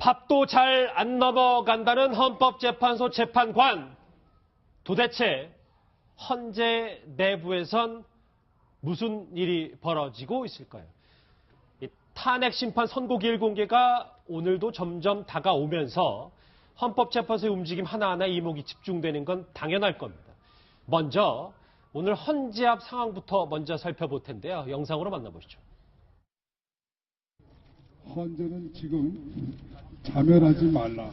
밥도 잘 안 넘어간다는 헌법재판소 재판관. 도대체 헌재 내부에선 무슨 일이 벌어지고 있을까요? 탄핵 심판 선고기일 공개가 오늘도 점점 다가오면서 헌법재판소의 움직임 하나하나 이목이 집중되는 건 당연할 겁니다. 먼저 오늘 헌재 앞 상황부터 먼저 살펴볼 텐데요. 영상으로 만나보시죠. 헌재는 지금 자멸하지 말라.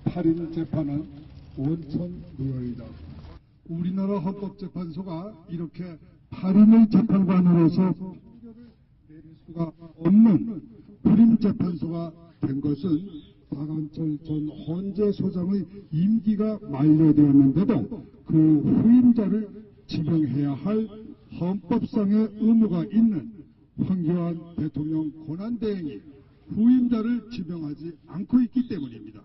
8인 재판은 원천무효이다. 우리나라 헌법재판소가 이렇게 8인의 재판관으로서 판결을 내릴 수가 없는 불임재판소가 된 것은 박한철 전 헌재소장의 임기가 만료되었는데도 그 후임자를 지명해야 할 헌법상의 의무가 있는 황교안 대통령 권한대행이 후임자를 지명하지 않고 있기 때문입니다.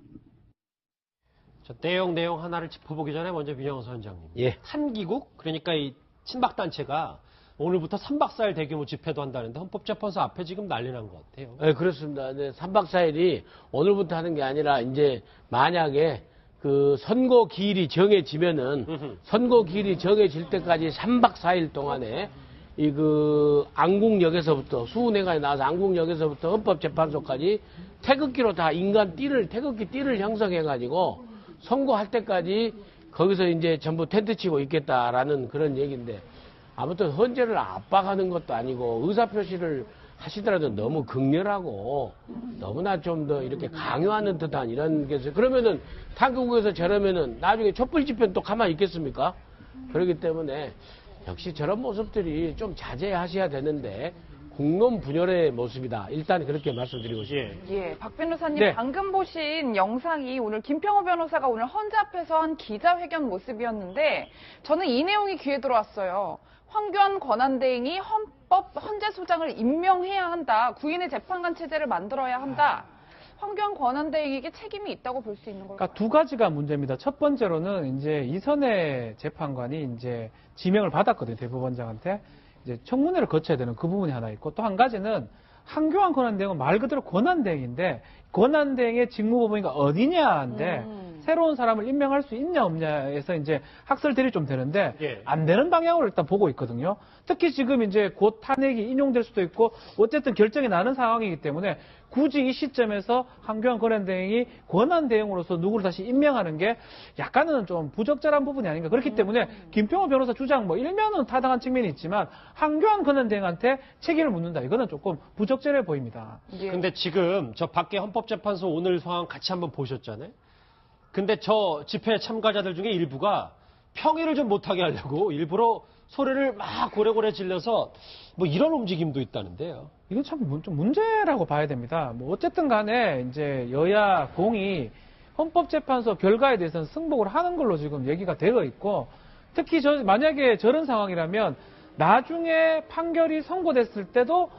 내용 하나를 짚어보기 전에 먼저 민영서 원장님. 예. 한기국, 그러니까 이 친박단체가 오늘부터 3박 4일 대규모 집회도 한다는데 헌법재판소 앞에 지금 난리 난 것 같아요. 네, 그렇습니다. 네, 3박 4일이 오늘부터 하는 게 아니라 이제 만약에 그 선고 기일이 정해지면은 선고 기일이 정해질 때까지 3박 4일 동안에 이 그 안국역에서부터 수은회관에 나와서 안국역에서부터 헌법재판소까지 태극기로 다 인간 태극기 띠를 형성해가지고 선고할 때까지 거기서 이제 전부 텐트 치고 있겠다라는 그런 얘기인데 아무튼 헌재를 압박하는 것도 아니고 의사표시를 하시더라도 너무 극렬하고 너무나 좀 더 이렇게 강요하는 듯한 이런 게 있어요. 그러면은 탄국에서 저러면은 나중에 촛불 집회는 또 가만히 있겠습니까? 그렇기 때문에 역시 저런 모습들이 좀 자제하셔야 되는데 공론 분열의 모습이다. 일단 그렇게 말씀드리고 싶습니다. 예, 박 변호사님 네. 방금 보신 영상이 오늘 김평호 변호사가 오늘 헌재 앞에서 한 기자회견 모습이었는데 저는 이 내용이 귀에 들어왔어요. 황교안 권한대행이 헌재소장을 임명해야 한다. 구인의 재판관 체제를 만들어야 한다. 황교안 권한대행에게 책임이 있다고 볼 수 있는 걸까요? 그러니까 두 가지가 문제입니다. 첫 번째로는 이제 이선혜 재판관이 이제 지명을 받았거든요. 대법원장한테. 이제 청문회를 거쳐야 되는 그 부분이 하나 있고 또 한 가지는 황교안 권한대행은 말 그대로 권한대행인데 권한대행의 직무범위가 어디냐인데 새로운 사람을 임명할 수 있냐 없냐에서 이제 학설들이 좀 되는데 예. 안 되는 방향으로 일단 보고 있거든요. 특히 지금 이제 곧 탄핵이 인용될 수도 있고 어쨌든 결정이 나는 상황이기 때문에 굳이 이 시점에서 황교안 권한대행이 권한대행으로서 누구를 다시 임명하는 게 약간은 좀 부적절한 부분이 아닌가. 그렇기 때문에 김평호 변호사 주장 뭐 일면은 타당한 측면이 있지만 황교안 권한대행한테 책임을 묻는다. 이거는 조금 부적절해 보입니다. 예. 근데 지금 저 밖에 헌법재판소 오늘 상황 같이 한번 보셨잖아요. 근데 저 집회 참가자들 중에 일부가 평의를 좀 못하게 하려고 일부러 소리를 막 고래고래 질러서 뭐 이런 움직임도 있다는데요. 이건 참 좀 문제라고 봐야 됩니다. 뭐 어쨌든 간에 이제 여야 공이 헌법재판소 결과에 대해서는 승복을 하는 걸로 지금 얘기가 되어 있고 특히 만약에 저런 상황이라면 나중에 판결이 선고됐을 때도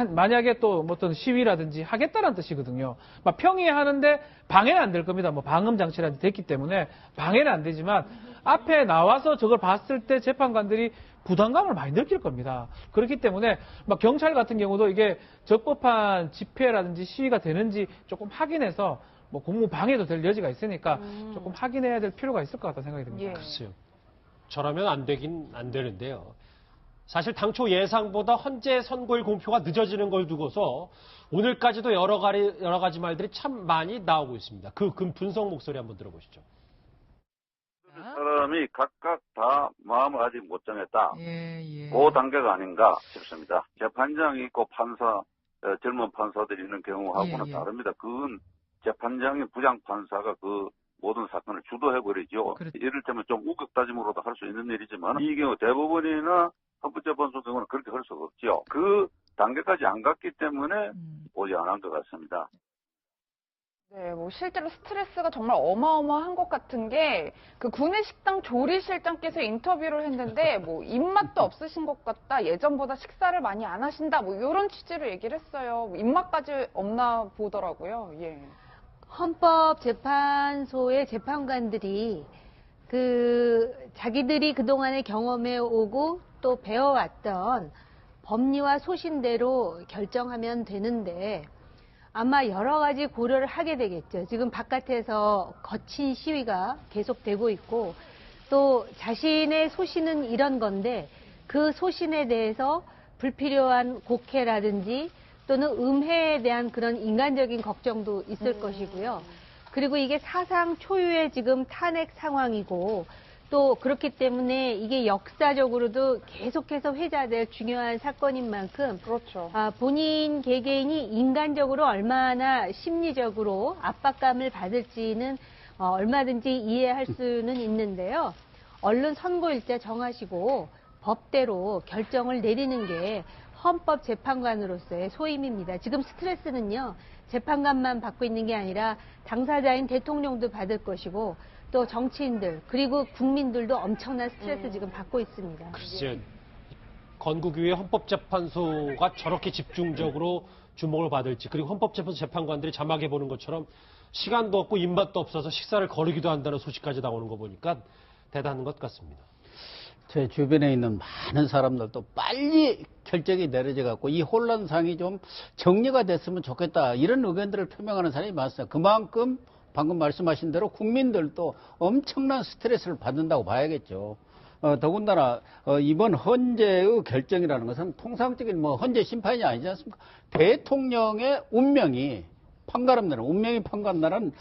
만약에 또 어떤 시위라든지 하겠다는 뜻이거든요. 막 평의하는데 방해는 안 될 겁니다. 뭐 방음 장치라든지 됐기 때문에 방해는 안 되지만 앞에 나와서 저걸 봤을 때 재판관들이 부담감을 많이 느낄 겁니다. 그렇기 때문에 막 경찰 같은 경우도 이게 적법한 집회라든지 시위가 되는지 조금 확인해서 뭐 공무 방해도 될 여지가 있으니까 조금 확인해야 될 필요가 있을 것 같다 생각이 듭니다. 예. 글쎄요. 저라면 안 되긴 안 되는데요. 사실 당초 예상보다 헌재 선고일 공표가 늦어지는 걸 두고서 오늘까지도 여러 가지 말들이 참 많이 나오고 있습니다. 그 분석 목소리 한번 들어보시죠. 사람이 각각 다 마음을 아직 못 정했다. 예. 그 단계가 아닌가 싶습니다. 재판장이 있고 젊은 판사들이 있는 경우하고는 예. 다릅니다. 그건 재판장이 부장판사가 그 모든 사건을 주도해버리죠. 그렇죠. 이를테면 좀 우격다짐으로도 할 수 있는 일이지만 이 경우 대법원이나 헌법재판소 경우는 그렇게 할 수가 없죠. 그 단계까지 안 갔기 때문에 오지 않은 것 같습니다. 네, 뭐 실제로 스트레스가 정말 어마어마한 것 같은 게 그 구내식당 조리실장께서 인터뷰를 했는데 뭐 입맛도 없으신 것 같다. 예전보다 식사를 많이 안 하신다. 뭐 이런 취지로 얘기를 했어요. 뭐 입맛까지 없나 보더라고요. 예. 헌법재판소의 재판관들이 자기들이 그동안에 경험해 오고 또 배워왔던 법리와 소신대로 결정하면 되는데 아마 여러 가지 고려를 하게 되겠죠. 지금 바깥에서 거친 시위가 계속되고 있고 또 자신의 소신은 이런 건데 그 소신에 대해서 불필요한 곡해라든지 또는 음해에 대한 그런 인간적인 걱정도 있을 것이고요. 그리고 이게 사상 초유의 지금 탄핵 상황이고 또 그렇기 때문에 이게 역사적으로도 계속해서 회자될 중요한 사건인 만큼 그렇죠. 본인 개개인이 인간적으로 얼마나 심리적으로 압박감을 받을지는 얼마든지 이해할 수는 있는데요. 얼른 선고일자 정하시고 법대로 결정을 내리는 게 헌법재판관으로서의 소임입니다. 지금 스트레스는요, 재판관만 받고 있는 게 아니라 당사자인 대통령도 받을 것이고 또 정치인들 그리고 국민들도 엄청난 스트레스 지금 받고 있습니다. 글쎄요. 건국이후에 헌법재판소가 저렇게 집중적으로 주목을 받을지 그리고 헌법재판소 재판관들이 자막해보는 것처럼 시간도 없고 입맛도 없어서 식사를 거르기도 한다는 소식까지 나오는 거 보니까 대단한 것 같습니다. 제 주변에 있는 많은 사람들도 빨리 결정이 내려져 갖고 이 혼란상이 좀 정리가 됐으면 좋겠다 이런 의견들을 표명하는 사람이 많습니다. 그만큼 방금 말씀하신 대로 국민들도 엄청난 스트레스를 받는다고 봐야겠죠. 더군다나 이번 헌재의 결정이라는 것은 통상적인 헌재 심판이 아니지 않습니까? 대통령의 운명이 판가름나는 운명이 판가름나는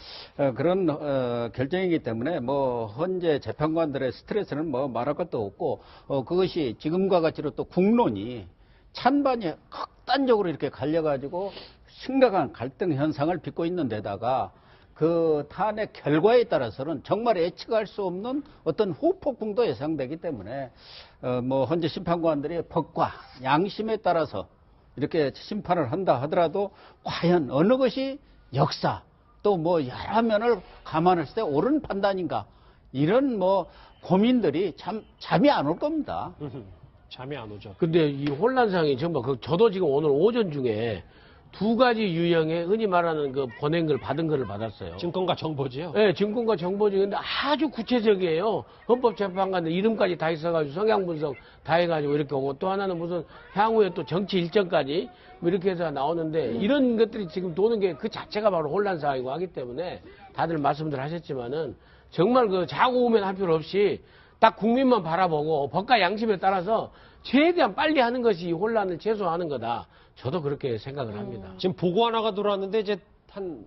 그런 결정이기 때문에 헌재 재판관들의 스트레스는 말할 것도 없고 그것이 지금과 같이로 또 국론이 찬반이 극단적으로 이렇게 갈려가지고 심각한 갈등 현상을 빚고 있는 데다가 그 탄핵 결과에 따라서는 정말 예측할 수 없는 어떤 후폭풍도 예상되기 때문에 헌재 심판관들이 법과 양심에 따라서 이렇게 심판을 한다 하더라도 과연 어느 것이 역사 또 여러 면을 감안했을 때 옳은 판단인가 이런 고민들이 참 잠이 안 올 겁니다. 잠이 안 오죠. 근데 이 혼란상이 정말 저도 지금 오늘 오전 중에 2가지 유형의 흔히 말하는 그 보낸 걸 받은 거를 받았어요. 증권과 정보지요? 네, 증권과 정보 중인데 아주 구체적이에요. 헌법재판관들 이름까지 다 있어가지고 성향 분석 다 해가지고 이렇게 오고 또 하나는 무슨 향후에 또 정치 일정까지 이렇게 해서 나오는데 이런 것들이 지금 도는 게 그 자체가 바로 혼란상이고 하기 때문에 다들 말씀들 하셨지만은 정말 그 자고 오면 할 필요 없이 딱 국민만 바라보고 법과 양심에 따라서 최대한 빨리 하는 것이 이 혼란을 최소화하는 거다. 저도 그렇게 생각을 합니다. 지금 보고 하나가 들어왔는데 이제 한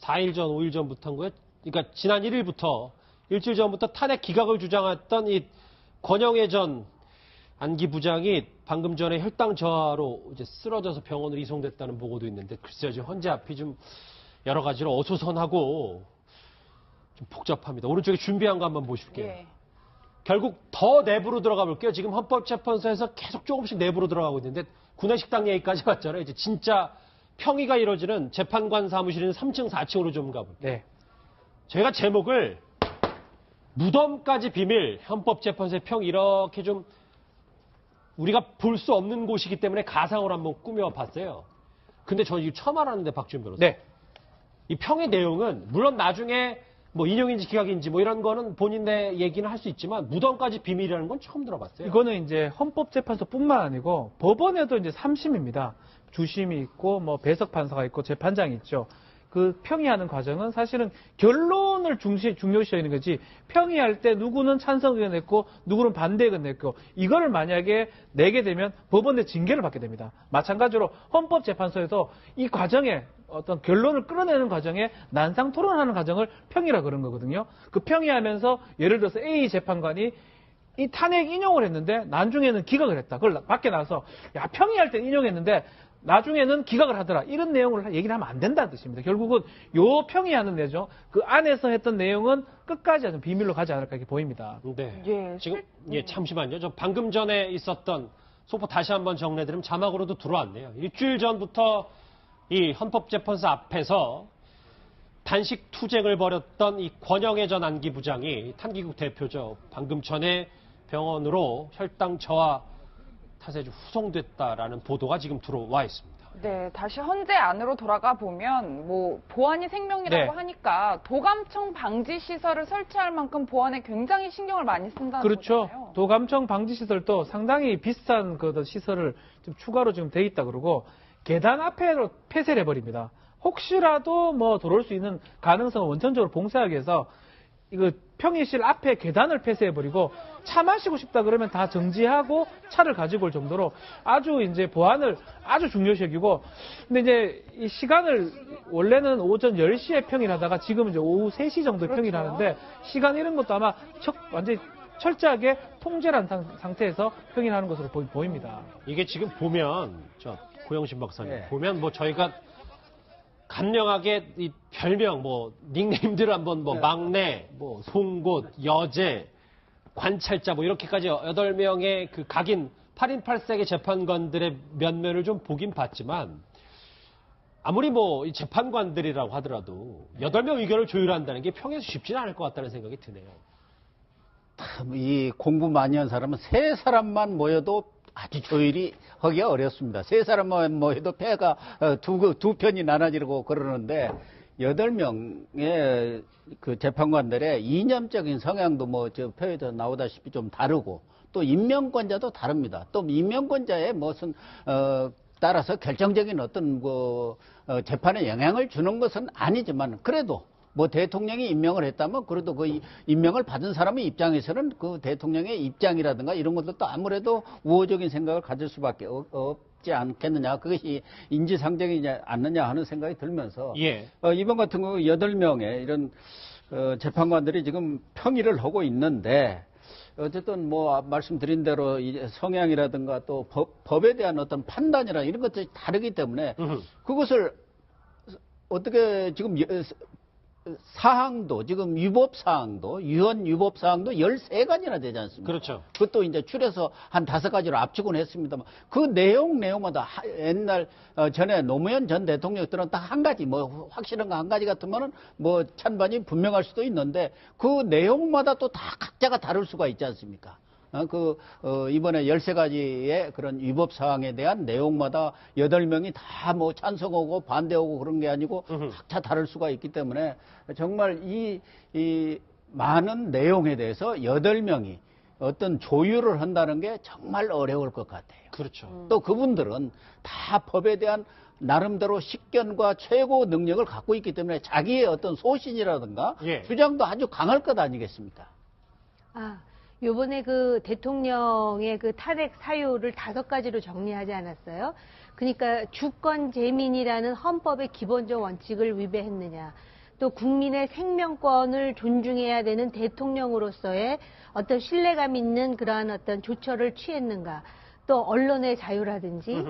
4일 전, 5일 전부터 한 거예요. 그러니까 지난 1일부터 일주일 전부터 탄핵 기각을 주장했던 이 권영애 전 안기 부장이 방금 전에 혈당 저하로 이제 쓰러져서 병원으로 이송됐다는 보고도 있는데 글쎄요, 지금 헌재 앞이 좀 여러 가지로 어수선하고 좀 복잡합니다. 오른쪽에 준비한 거 한번 보실게요. 예. 결국 더 내부로 들어가 볼게요. 지금 헌법재판소에서 계속 조금씩 내부로 들어가고 있는데 구내식당 얘기까지 왔잖아요. 이제 진짜 평의가 이루어지는 재판관 사무실인 3층, 4층으로 좀 가볼게요. 네. 제가 제목을 무덤까지 비밀 헌법재판소의 평 이렇게 좀 우리가 볼 수 없는 곳이기 때문에 가상으로 한번 꾸며봤어요. 근데 저 이거 처음 알았는데 박지훈 변호사. 네. 이 평의 내용은 물론 나중에 인용인지 기각인지 이런 거는 본인의 얘기는 할 수 있지만 무덤까지 비밀이라는 건 처음 들어봤어요. 이거는 이제 헌법재판소뿐만 아니고 법원에도 이제 3심입니다. 주심이 있고 배석 판사가 있고 재판장이 있죠. 그 평의하는 과정은 사실은 결론을 중요시 여기는 거지 평의할 때 누구는 찬성 의견 냈고 누구는 반대 의견 냈고 이거를 만약에 내게 되면 법원의 징계를 받게 됩니다. 마찬가지로 헌법재판소에서 이 과정에 어떤 결론을 끌어내는 과정에 난상 토론하는 과정을 평의라 그런 거거든요. 그 평의하면서 예를 들어서 A 재판관이 이 탄핵 인용을 했는데 나중에는 기각을 했다. 그걸 밖에 나서 야 평의할 때 인용했는데 나중에는 기각을 하더라. 이런 내용을 얘기를 하면 안 된다는 뜻입니다. 결국은 요 평의하는 내죠. 그 안에서 했던 내용은 끝까지 아주 비밀로 가지 않을까 이렇게 보입니다. 네. 예, 지금 잠시만요. 저 방금 전에 있었던 소포 다시 한번 정리해드리면 자막으로도 들어왔네요. 일주일 전부터 이 헌법재판소 앞에서 단식 투쟁을 벌였던 이 권영애 전 안기 부장이 탄기국 대표죠. 방금 전에 병원으로 혈당 저하 탓에 후송됐다라는 보도가 지금 들어와 있습니다. 네, 다시 헌재 안으로 돌아가 보면 보안이 생명이라고 네. 하니까 도감청 방지 시설을 설치할 만큼 보안에 굉장히 신경을 많이 쓴다는 그렇죠. 거잖아요. 도감청 방지 시설도 상당히 비싼 그 시설을 좀 추가로 지금 돼 있다 그러고 계단 앞에로 폐쇄를 해버립니다. 혹시라도 뭐 들어올 수 있는 가능성을 원천적으로 봉쇄하기 위해서 이거 평의실 앞에 계단을 폐쇄해버리고 차 마시고 싶다 그러면 다 정지하고 차를 가지고 올 정도로 아주 이제 보안을 아주 중요시 여기고, 근데 이제 이 시간을 원래는 오전 10시에 평일하다가 지금은 이제 오후 3시 정도에 평일하는데 시간 이런 것도 아마 완전히 철저하게 통제한 상태에서 평일하는 것으로 보입니다. 이게 지금 보면 저 고영신 박사님 네. 보면 뭐 저희가 간명하게 이 별명 뭐 닉네임들 한번 뭐 막내, 뭐 송곳, 여제, 관찰자 뭐 이렇게까지 8명의 그 각인 8인 8색의 재판관들의 면면을 좀 보긴 봤지만 아무리 뭐 이 재판관들이라고 하더라도 8명 의견을 조율한다는 게 평에서 쉽지는 않을 것 같다는 생각이 드네요. 이 공부 많이 한 사람은 3사람만 모여도 아주 조율이 하기가 어렵습니다. 3사람만 모여도 패가 두 편이 나눠지고 그러는데 8명의 그 재판관들의 이념적인 성향도 뭐 저 표에서 나오다시피 좀 다르고 또 임명권자도 다릅니다. 또 임명권자의 무슨 따라서 결정적인 어떤 재판에 영향을 주는 것은 아니지만 그래도 뭐 대통령이 임명을 했다면 그래도 그 임명을 받은 사람의 입장에서는 그 대통령의 입장이라든가 이런 것들도 아무래도 우호적인 생각을 가질 수밖에 없지 않겠느냐. 그것이 인지상정이지 않느냐 하는 생각이 들면서 예. 이번 같은 경우 8명의 이런 재판관들이 지금 평의를 하고 있는데 어쨌든 뭐 말씀드린 대로 이제 성향이라든가 또 법에 대한 어떤 판단이나 이런 것들이 다르기 때문에 그것을 어떻게 지금 사항도 지금 유법 사항도 13가지나 되지 않습니까? 그렇죠. 그것도 이제 줄여서 한 5가지로 압축은 했습니다만 그 내용마다 옛날 전에 노무현 전 대통령 때는 딱 한 가지 뭐 확실한 거 한 가지 같으면은 뭐 찬반이 분명할 수도 있는데 그 내용마다 또 다 각자가 다를 수가 있지 않습니까? 이번에 13가지의 그런 위법 사항에 대한 내용마다 8명이 다 뭐 찬성하고 반대하고 그런 게 아니고 각자 다를 수가 있기 때문에 정말 이 많은 내용에 대해서 8명이 어떤 조율을 한다는 게 정말 어려울 것 같아요. 그렇죠. 또 그분들은 다 법에 대한 나름대로 식견과 최고 능력을 갖고 있기 때문에 자기의 어떤 소신이라든가 예. 주장도 아주 강할 것 아니겠습니까? 요번에 그 대통령의 그 탄핵 사유를 5가지로 정리하지 않았어요? 그러니까 주권 재민이라는 헌법의 기본적 원칙을 위배했느냐, 또 국민의 생명권을 존중해야 되는 대통령으로서의 어떤 신뢰감 있는 그러한 어떤 조처를 취했는가, 또 언론의 자유라든지,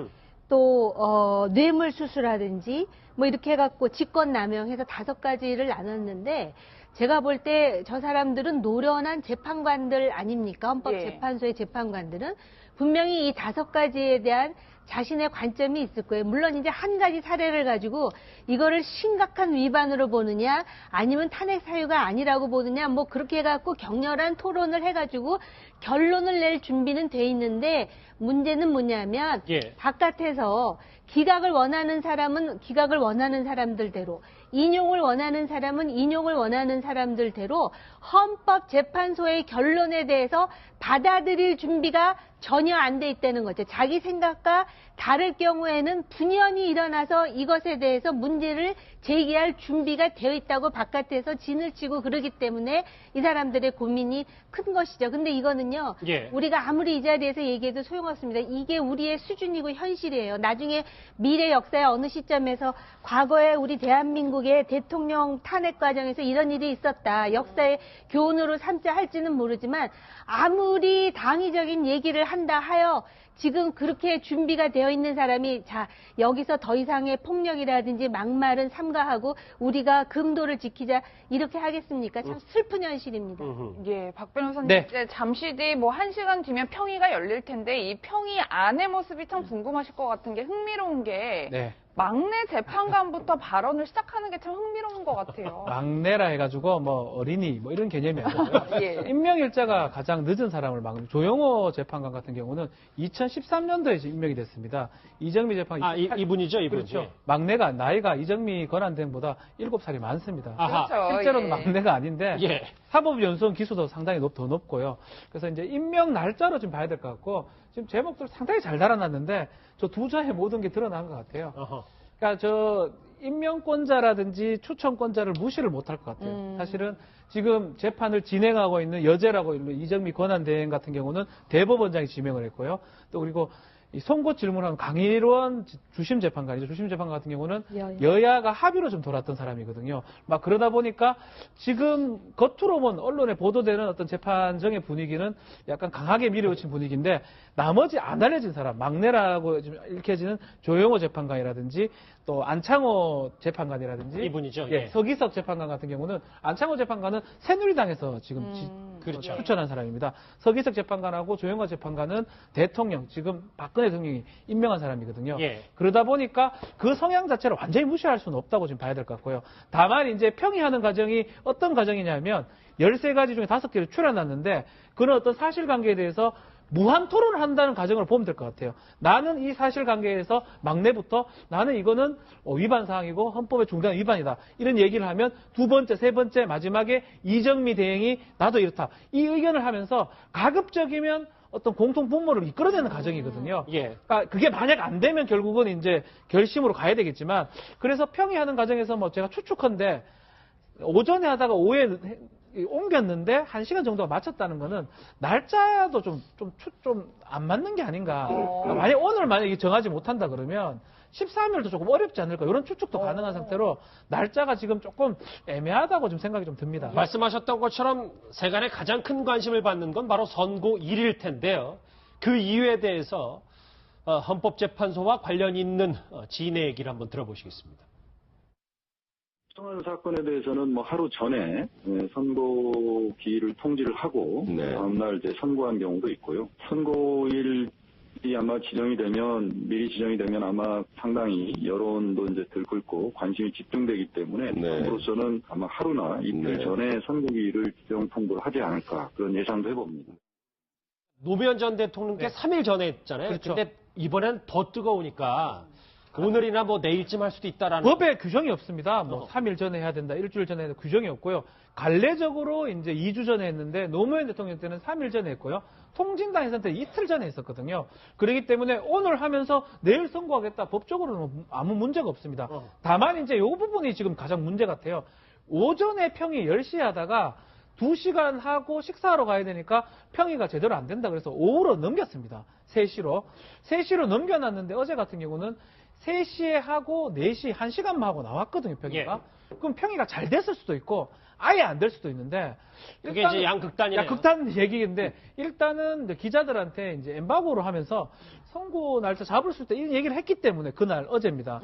또 뇌물수수라든지 뭐 이렇게 해갖고 직권남용해서 5가지를 나눴는데 제가 볼 때 저 사람들은 노련한 재판관들 아닙니까? 헌법재판소의 재판관들은 분명히 이 5가지에 대한 자신의 관점이 있을 거예요. 물론 이제 한 가지 사례를 가지고 이거를 심각한 위반으로 보느냐 아니면 탄핵 사유가 아니라고 보느냐 뭐 그렇게 해갖고 격렬한 토론을 해가지고 결론을 낼 준비는 돼 있는데 문제는 뭐냐면 바깥에서 기각을 원하는 사람은 기각을 원하는 사람들대로 인용을 원하는 사람은 인용을 원하는 사람들대로 헌법재판소의 결론에 대해서 받아들일 준비가 전혀 안 돼 있다는 거죠. 자기 생각과 다를 경우에는 분연히 일어나서 이것에 대해서 문제를 제기할 준비가 되어 있다고 바깥에서 진을 치고 그러기 때문에 이 사람들의 고민이 큰 것이죠. 근데 이거는요. 우리가 아무리 이 자리에서 얘기해도 소용없습니다. 이게 우리의 수준이고 현실이에요. 나중에 미래 역사의 어느 시점에서 과거에 우리 대한민국의 대통령 탄핵 과정에서 이런 일이 있었다. 역사의 교훈으로 삼자 할지는 모르지만 아무리 당위적인 얘기를 한다 하여 지금 그렇게 준비가 되어 있는 사람이 자 여기서 더 이상의 폭력이라든지 막말은 삼가하고 우리가 금도를 지키자 이렇게 하겠습니까? 참 슬픈 현실입니다. 예, 박 변호사님 네. 이제 잠시 뒤 뭐 1시간 뒤면 평의가 열릴 텐데 이 평의 안의 모습이 참 궁금하실 것 같은 게 흥미로운 게 네. 막내 재판관부터 발언을 시작하는 게 참 흥미로운 것 같아요. 막내라 해가지고 뭐 어린이 뭐 이런 개념이 아니고요. 예. 임명일자가 가장 늦은 사람을 막는 조영호 재판관 같은 경우는 2013년도에 임명이 됐습니다. 이정미 재판관 이분이죠, 이분. 그렇죠. 예. 막내가 나이가 이정미 권한대행보다 7살이 많습니다. 아하. 그렇죠. 실제로는 예. 막내가 아닌데 예. 사법연수원 기수도 상당히 더 높고요. 그래서 이제 임명 날짜로 좀 봐야 될 것 같고 지금 제목들 상당히 잘 달아놨는데 저 두 자의 모든 게 드러난 것 같아요. 어허. 그러니까 저 임명권자라든지 추천권자를 무시를 못할 것 같아요. 사실은 지금 재판을 진행하고 있는 여죄라고 있는 이정미 권한대행 같은 경우는 대법원장이 지명을 했고요. 또 그리고 이 선고 질문한 강일원 주심 재판관이죠. 주심 재판관 같은 경우는 여야가 합의로 좀 돌았던 사람이거든요. 막 그러다 보니까 지금 겉으로 본 언론에 보도되는 어떤 재판정의 분위기는 약간 강하게 밀어붙인 분위기인데 나머지 안 알려진 사람, 막내라고 좀 읽혀지는 조영호 재판관이라든지 또 안창호 재판관이라든지 이분이죠. 예, 서기석 재판관 같은 경우는 안창호 재판관은 새누리당에서 지금 그렇죠. 추천한 사람입니다. 서기석 재판관하고 조영호 재판관은 대통령, 지금 박근혜 대통령이 임명한 사람이거든요. 예. 그러다 보니까 그 성향 자체를 완전히 무시할 수는 없다고 지금 봐야 될 것 같고요. 다만 이제 평의하는 과정이 어떤 과정이냐면 13가지 중에 5개를 출연했는데 그런 어떤 사실관계에 대해서 무한 토론을 한다는 과정을 보면 될 것 같아요. 나는 이 사실관계에서 막내부터 나는 이거는 위반 사항이고 헌법의 중대한 위반이다. 이런 얘기를 하면 두 번째, 세 번째, 마지막에 이정미 대행이 나도 이렇다. 이 의견을 하면서 가급적이면 어떤 공통 분모를 이끌어내는 과정이거든요. 예. 그러니까 그게 만약 안 되면 결국은 이제 결심으로 가야 되겠지만 그래서 평의하는 과정에서 뭐 제가 추측컨대 오전에 하다가 오후에 옮겼는데 1시간 정도가 맞췄다는 거는 날짜도 좀 안 맞는 게 아닌가. 그러니까 만약 오늘 만약에 정하지 못한다 그러면 13일도 조금 어렵지 않을까. 이런 추측도 가능한 상태로 날짜가 지금 조금 애매하다고 좀 생각이 좀 듭니다. 말씀하셨던 것처럼 세간에 가장 큰 관심을 받는 건 바로 선고일일 텐데요. 그 이유에 대해서 헌법재판소와 관련 있는 지인의 얘기를 한번 들어보시겠습니다. 청와대 사건에 대해서는 뭐 하루 전에 선고기일을 통지를 하고 다음날 이제 선고한 경우도 있고요. 선고일이 아마 미리 지정이 되면 아마 상당히 여론도 이제 들끓고 관심이 집중되기 때문에 정부로서는 아마 하루나 이틀 전에 선고기일을 지정 통보를 하지 않을까 그런 예상도 해봅니다. 노무현 전 대통령께 3일 전에 했잖아요. 그렇죠. 근데 이번엔 더 뜨거우니까 오늘이나 뭐 내일쯤 할 수도 있다라는. 법에 규정이 없습니다. 뭐 3일 전에 해야 된다, 일주일 전에 해야 된다 규정이 없고요. 관례적으로 이제 2주 전에 했는데 노무현 대통령 때는 3일 전에 했고요. 통진당 해산 때 이틀 전에 했었거든요. 그렇기 때문에 오늘 하면서 내일 선고하겠다. 법적으로는 아무 문제가 없습니다. 다만 이제 이 부분이 지금 가장 문제 같아요. 오전에 평의 10시에 하다가 2시간 하고 식사하러 가야 되니까 평의가 제대로 안 된다. 그래서 오후로 넘겼습니다. 3시로. 3시로 넘겨놨는데 어제 같은 경우는 3시에 하고 4시 1시간만 하고 나왔거든요, 평의가. 그럼 평의가 잘 됐을 수도 있고 아예 안 될 수도 있는데 그게 이제 양극단이네요. 양극단 얘기인데 일단은 이제 기자들한테 이제 엠바고로 하면서 선고 날짜 잡을 수 있다 이런 얘기를 했기 때문에 그날 어제입니다.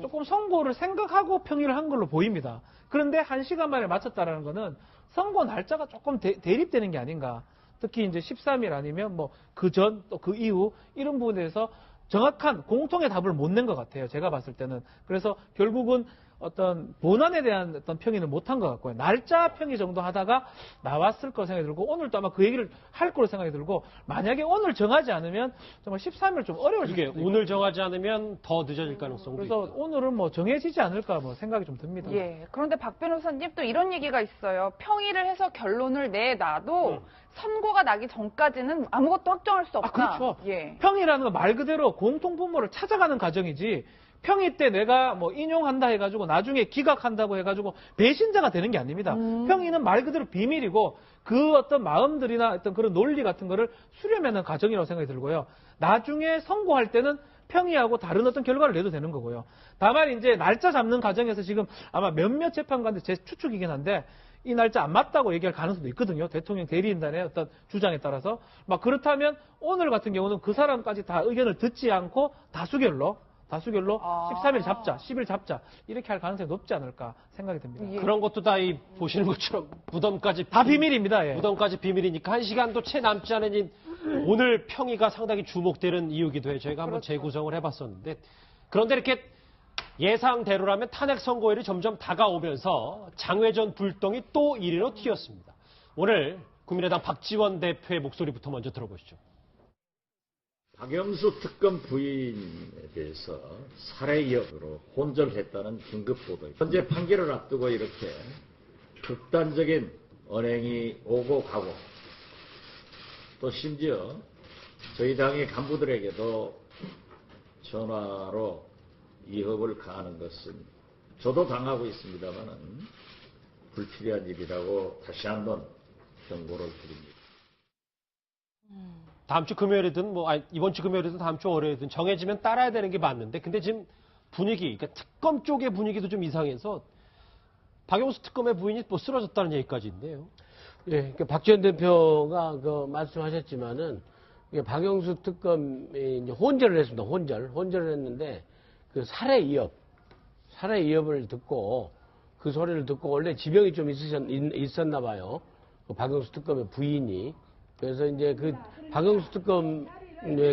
조금 선고를 생각하고 평의를 한 걸로 보입니다. 그런데 1시간 만에 맞췄다라는 거는 선고 날짜가 조금 대립되는 게 아닌가. 특히 이제 13일 아니면 뭐 그 전 또 그 이후 이런 부분에서 정확한 공통의 답을 못 낸 것 같아요. 제가 봤을 때는. 그래서 결국은 어떤 본안에 대한 어떤 평의는 못한 것 같고요. 날짜 평의 정도 하다가 나왔을 거 생각이 들고 오늘도 아마 그 얘기를 할 거로 생각이 들고 만약에 오늘 정하지 않으면 정말 13일 좀 어려울 수도 있고 오늘 정하지 않으면 더 늦어질 가능성도 그래서 있고. 오늘은 뭐 정해지지 않을까 뭐 생각이 좀 듭니다. 예. 그런데 박 변호사님 또 이런 얘기가 있어요. 평의를 해서 결론을 내놔도 선고가 나기 전까지는 아무것도 확정할 수 없다. 그렇죠. 예. 평의라는 건 말 그대로 공통분모를 찾아가는 과정이지 평의 때 내가 뭐 인용한다 해가지고 나중에 기각한다고 해가지고 배신자가 되는 게 아닙니다. 평의는 말 그대로 비밀이고 그 어떤 마음들이나 어떤 그런 논리 같은 거를 수렴하는 과정이라고 생각이 들고요. 나중에 선고할 때는 평의하고 다른 어떤 결과를 내도 되는 거고요. 다만 이제 날짜 잡는 과정에서 지금 아마 몇몇 재판관들 제 추측이긴 한데 이 날짜 안 맞다고 얘기할 가능성도 있거든요. 대통령 대리인단의 어떤 주장에 따라서. 막 그렇다면 오늘 같은 경우는 그 사람까지 다 의견을 듣지 않고 다수결로 13일 잡자, 10일 잡자 이렇게 할 가능성이 높지 않을까 생각이 듭니다. 예. 그런 것도 다 보시는 것처럼 무덤까지 다 비밀입니다. 예. 무덤까지 비밀이니까 1시간도 채 남지 않은 오늘 평의가 상당히 주목되는 이유기도 해요. 저희가 한번 재구성을 해봤었는데 그런데 이렇게 예상대로라면 탄핵 선고일이 점점 다가오면서 장외전 불똥이 또 1위로 튀었습니다. 오늘 국민의당 박지원 대표의 목소리부터 먼저 들어보시죠. 박영수 특검 부인에 대해서 살해 여부로 혼절했다는 긴급 보도. 현재 판결을 앞두고 이렇게 극단적인 언행이 오고 가고 또 심지어 저희 당의 간부들에게도 전화로 위협을 가하는 것은 저도 당하고 있습니다만은 불필요한 일이라고 다시 한번 경고를 드립니다. 다음 주 금요일이든 이번 주 금요일이든 다음 주 월요일이든 정해지면 따라야 되는 게 맞는데 근데 지금 분위기, 그러니까 특검 쪽의 분위기도 좀 이상해서 박영수 특검의 부인이 뭐 쓰러졌다는 얘기까지 있네요. 예, 그러니까 박지원 대표가 말씀하셨지만은 박영수 특검이 이제 혼절을 했습니다. 혼절을 했는데 그 살해 위협을 듣고 그 소리를 듣고 원래 지병이 좀 있었나 봐요. 그 박영수 특검의 부인이. 그래서 이제 그 박영수 특검의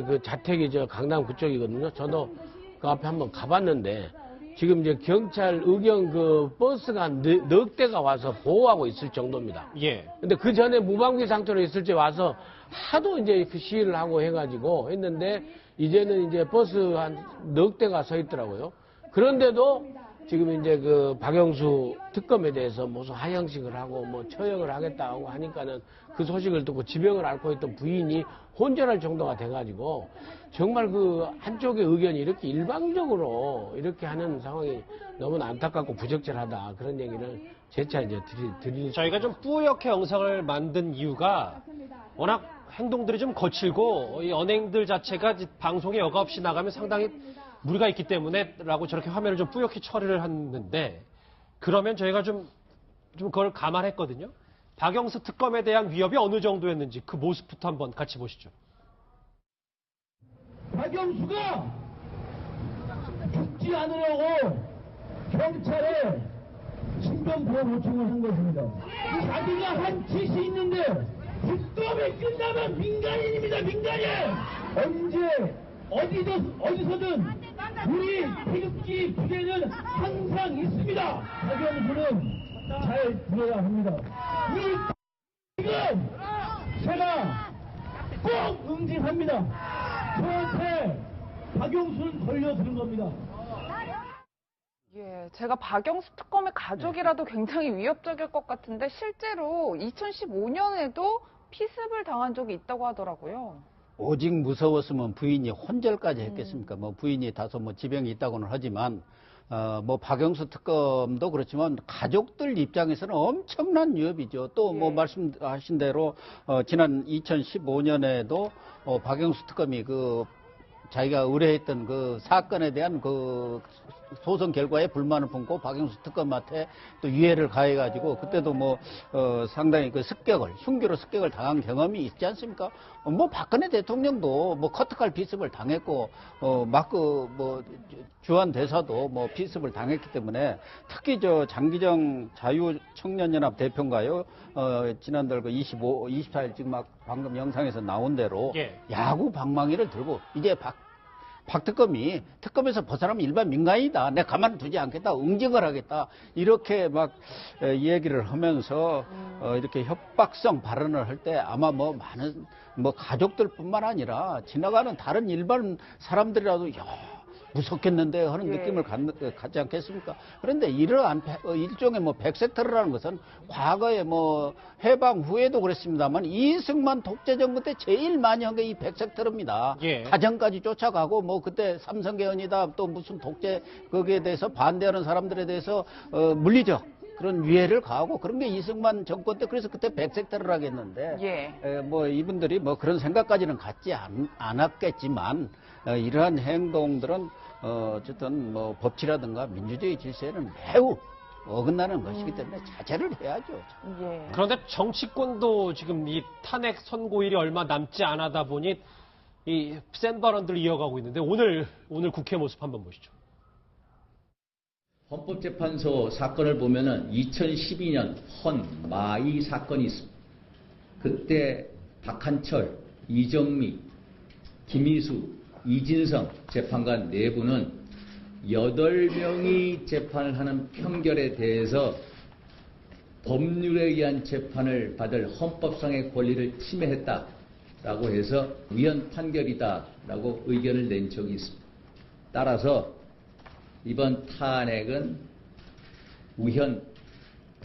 그 자택이 저 강남 그쪽이거든요. 저도 그 앞에 한번 가봤는데 지금 이제 경찰 의경 그 버스가 넉 대가 와서 보호하고 있을 정도입니다. 예. 근데 그 전에 무방비 상태로 있을 때 와서 하도 이제 그 시위를 하고 해가지고 했는데 이제는 이제 버스 한 넉 대가 서 있더라고요. 그런데도 지금 이제 그 박영수 특검에 대해서 무슨 하형식을 하고 뭐 처형을 하겠다고 하니까는 그 소식을 듣고 지병을 앓고 있던 부인이 혼절할 정도가 돼가지고 정말 그 한쪽의 의견이 이렇게 일방적으로 이렇게 하는 상황이 너무나 안타깝고 부적절하다 그런 얘기를 재차 이제 드릴 저희가 좀 뿌옇게 영상을 만든 이유가 워낙 행동들이 좀 거칠고 이 언행들 자체가 방송에 여과 없이 나가면 상당히 무리가 있기 때문에라고 저렇게 화면을 좀 뿌옇게 처리를 했는데 그러면 저희가 좀 그걸 감안했거든요. 박영수 특검에 대한 위협이 어느 정도였는지 그 모습부터 한번 같이 보시죠. 박영수가 죽지 않으려고 경찰에 신변보호 요청을 한 것입니다. 자기가 한 짓이 있는데 특검이 끝나면 민간인입니다. 민간인! 언제 어디서든 우리 태극기 부대는 항상 있습니다. 박영수는 잘 들어야 합니다. 지금 제가 꼭 응징합니다. 저한테 박영수는 걸려드는 겁니다. 예, 제가 박영수 특검의 가족이라도 굉장히 위협적일 것 같은데 실제로 2015년에도 피습을 당한 적이 있다고 하더라고요. 오직 무서웠으면 부인이 혼절까지 했겠습니까? 뭐 부인이 다소 뭐 지병이 있다고는 하지만 뭐 박영수 특검도 그렇지만 가족들 입장에서는 엄청난 위협이죠. 또 뭐 말씀하신 대로 지난 2015년에도 박영수 특검이 그 자기가 의뢰했던 그 사건에 대한 그 소송 결과에 불만을 품고 박영수 특검한테 또 유해를 가해가지고 그때도 뭐 상당히 그 흉기로 습격을 당한 경험이 있지 않습니까? 뭐 박근혜 대통령도 뭐 커트칼 비습을 당했고 뭐 주한 대사도 뭐 비습을 당했기 때문에 특히 저 장기정 자유청년연합 대표인가요? 지난달 그 24일 지금 막 방금 영상에서 나온 대로 야구 방망이를 들고 이제 박 특검이 특검에서 벗어나면 일반 민간이다. 내가 가만두지 않겠다. 응징을 하겠다. 이렇게 막 얘기를 하면서 이렇게 협박성 발언을 할 때 아마 뭐 많은 뭐 가족들뿐만 아니라 지나가는 다른 일반 사람들이라도 무섭겠는데 하는 느낌을 갖지 않겠습니까? 그런데 이러한 일종의 뭐 백색테러라는 것은 과거에 뭐 해방 후에도 그랬습니다만 이승만 독재정부 때 제일 많이 한 게 이 백색테러입니다. 가정까지 쫓아가고 뭐 그때 삼성개헌이다 또 무슨 독재 거기에 대해서 반대하는 사람들에 대해서 물리적 그런 위해를 가하고 그런 게 이승만 정권 때 그래서 그때 백색테러라고 했는데 뭐 이분들이 뭐 그런 생각까지는 갖지 않았겠지만 이러한 행동들은 어쨌든 뭐 법치라든가 민주주의 질서에는 매우 어긋나는 것이기 때문에 자제를 해야죠. 그런데 정치권도 지금 이 탄핵 선고일이 얼마 남지 않았다 보니 이 센 발언들을 이어가고 있는데 오늘 국회 모습 한번 보시죠. 헌법재판소 사건을 보면은 2012년 헌마이 사건이 있습니다. 그때 박한철, 이정미, 김희수, 이진성 재판관 4분은 8명이 재판을 하는 평결에 대해서 법률에 의한 재판을 받을 헌법상의 권리를 침해했다라고 해서 위헌 판결이다라고 의견을 낸 적이 있습니다. 따라서 이번 탄핵은 우현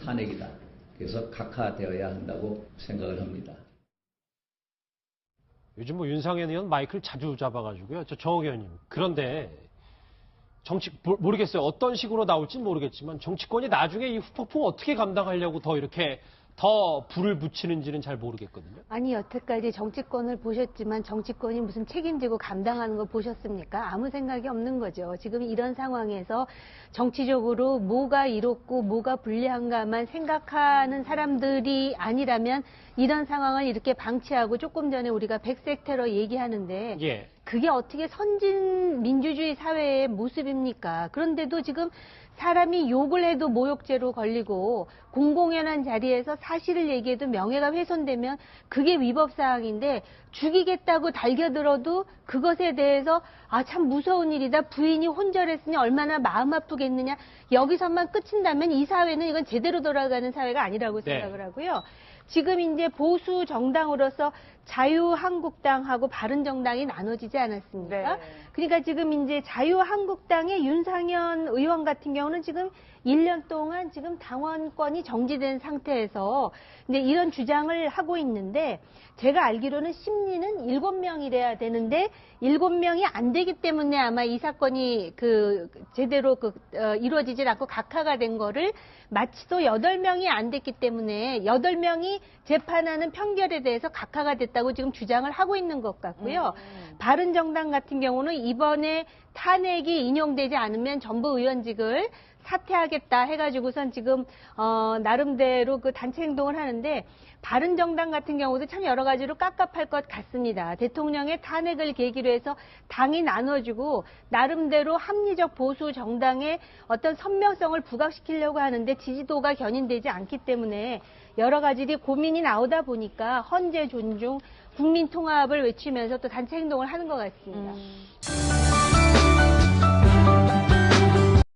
탄핵이다. 그래서 각하되어야 한다고 생각을 합니다. 요즘 뭐 윤상현 의원 마이크를 자주 잡아가지고요. 정옥 의원님. 그런데 모르겠어요. 어떤 식으로 나올지 모르겠지만 정치권이 나중에 이 후폭풍 어떻게 감당하려고 더 이렇게 더 불을 붙이는지는 잘 모르겠거든요. 아니 여태까지 정치권을 보셨지만 정치권이 무슨 책임지고 감당하는 거 보셨습니까? 아무 생각이 없는 거죠. 지금 이런 상황에서 정치적으로 뭐가 이롭고 뭐가 불리한가만 생각하는 사람들이 아니라면 이런 상황을 이렇게 방치하고 조금 전에 우리가 백색 테러 얘기하는데 예. 그게 어떻게 선진 민주주의 사회의 모습입니까? 그런데도 지금 사람이 욕을 해도 모욕죄로 걸리고 공공연한 자리에서 사실을 얘기해도 명예가 훼손되면 그게 위법사항인데 죽이겠다고 달겨들어도 그것에 대해서 아, 참 무서운 일이다. 부인이 혼절했으니 얼마나 마음 아프겠느냐. 여기서만 끝인다면 이 사회는 이건 제대로 돌아가는 사회가 아니라고 생각을 하고요. 지금 이제 보수 정당으로서 자유한국당하고 바른정당이 나눠지지 않았습니까? 네. 그러니까 지금 이제 자유한국당의 윤상현 의원 같은 경우는 지금 1년 동안 지금 당원권이 정지된 상태에서 이제 이런 주장을 하고 있는데 제가 알기로는 심리는 7명이래야 되는데 7명이 안 되기 때문에 아마 이 사건이 제대로 이루어지질 않고 각하가 된 거를 마치 또 8명이 안 됐기 때문에 8명이 재판하는 판결에 대해서 각하가 됐다고 지금 주장을 하고 있는 것 같고요. 바른정당 같은 경우는 이번에 탄핵이 인용되지 않으면 전부 의원직을 사퇴하겠다 해가지고선 지금 나름대로 그 단체 행동을 하는데 바른정당 같은 경우도 참 여러 가지로 깝깝할 것 같습니다. 대통령의 탄핵을 계기로 해서 당이 나눠지고 나름대로 합리적 보수 정당의 어떤 선명성을 부각시키려고 하는데 지지도가 견인되지 않기 때문에 여러 가지들이 고민이 나오다 보니까 헌재 존중, 국민 통합을 외치면서 또 단체 행동을 하는 것 같습니다.